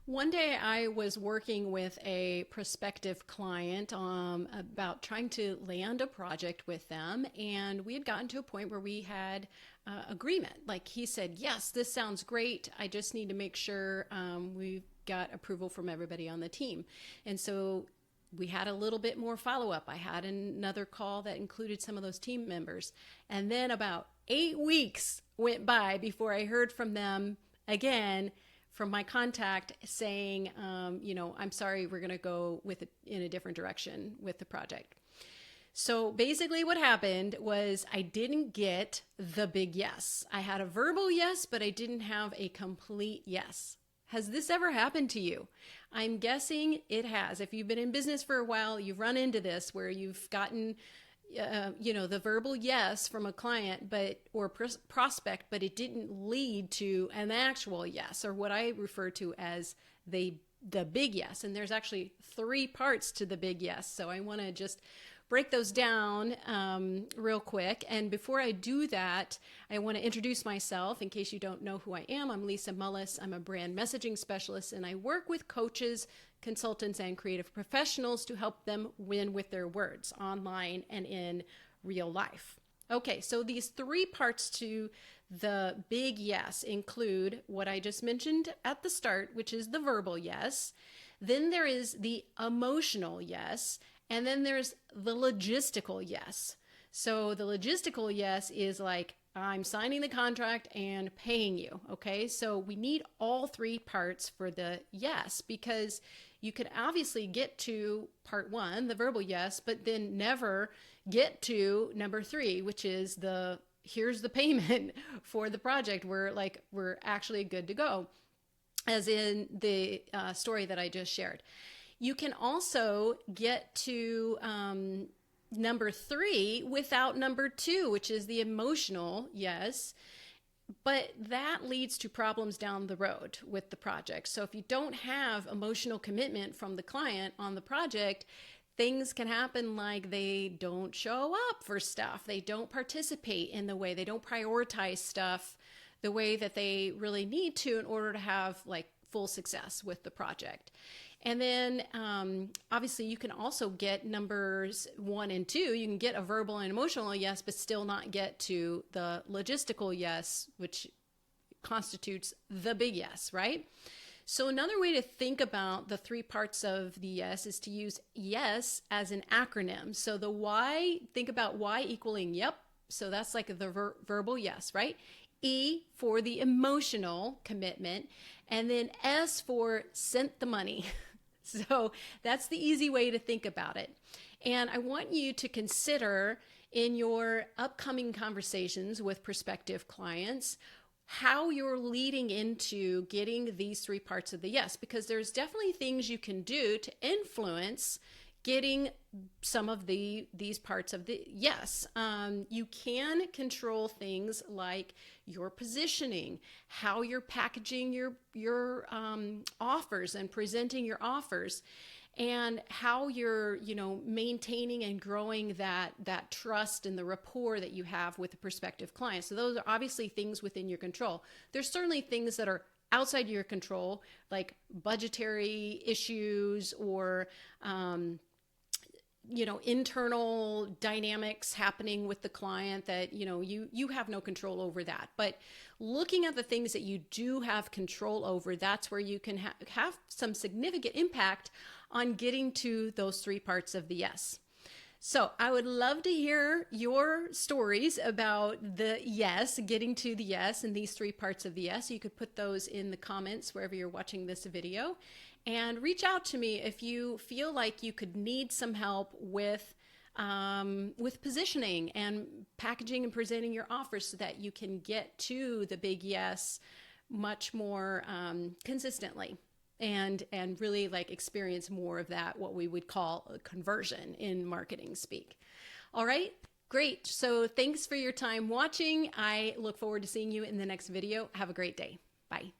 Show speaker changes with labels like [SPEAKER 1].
[SPEAKER 1] One day I was working with a prospective client about trying to land a project with them, and we had gotten to a point where we had agreement. Like he said, yes, this sounds great. I just need to make sure we've got approval from everybody on the team. And so we had a little bit more follow up. I had another call that included some of those team members. And then about 8 weeks went by before I heard from them again from my contact saying, I'm sorry, we're going to go with it in a different direction with the project. So basically what happened was I didn't get the big yes. I had a verbal yes, but I didn't have a complete yes. Has this ever happened to you? I'm guessing it has. If you've been in business for a while, you've run into this where you've gotten the verbal yes from a client, or prospect, but it didn't lead to an actual yes, or what I refer to as the big yes. And there's actually 3 parts to the big yes. So I want to just break those down real quick. And before I do that, I want to introduce myself in case you don't know who I am. I'm Lisa Mullis. I'm a brand messaging specialist, and I work with coaches, consultants, and creative professionals to help them win with their words online and in real life. Okay, so these 3 parts to the big yes include what I just mentioned at the start, which is the verbal yes. Then there is the emotional yes. And then there's the logistical yes. So the logistical yes is like, I'm signing the contract and paying you. Okay. So we need all 3 parts for the yes, because you could obviously get to part 1, the verbal yes, but then never get to number 3, which is here's the payment for the project. We're actually good to go, as in the story that I just shared. You can also get to number 3 without number 2, which is the emotional yes, but that leads to problems down the road with the project. So if you don't have emotional commitment from the client on the project, things can happen like they don't show up for stuff. They don't participate in the way, they don't prioritize stuff the way that they really need to in order to have like full success with the project. And then obviously you can also get numbers 1 and 2. You can get a verbal and emotional yes, but still not get to the logistical yes, which constitutes the big yes, right? So another way to think about the 3 parts of the yes is to use yes as an acronym. So the Y, think about Y equaling yep. So that's like the verbal yes, right? E for the emotional commitment, and then S for sent the money. So that's the easy way to think about it. And I want you to consider in your upcoming conversations with prospective clients how you're leading into getting these 3 parts of the yes, because there's definitely things you can do to influence getting some of these parts of the yes. You can control things like your positioning, how you're packaging your offers and presenting your offers, and how you're maintaining and growing that trust and the rapport that you have with the prospective client. So those are obviously things within your control. There's certainly things that are outside your control, like budgetary issues or internal dynamics happening with the client that, you have no control over that. But looking at the things that you do have control over, that's where you can have some significant impact on getting to those 3 parts of the yes. So I would love to hear your stories about the yes, getting to the yes, and these 3 parts of the yes. You could put those in the comments wherever you're watching this video. And reach out to me if you feel like you could need some help with positioning and packaging and presenting your offers so that you can get to the big yes much more consistently and really like experience more of that, what we would call a conversion in marketing speak. All right, great. So thanks for your time watching. I look forward to seeing you in the next video. Have a great day. Bye.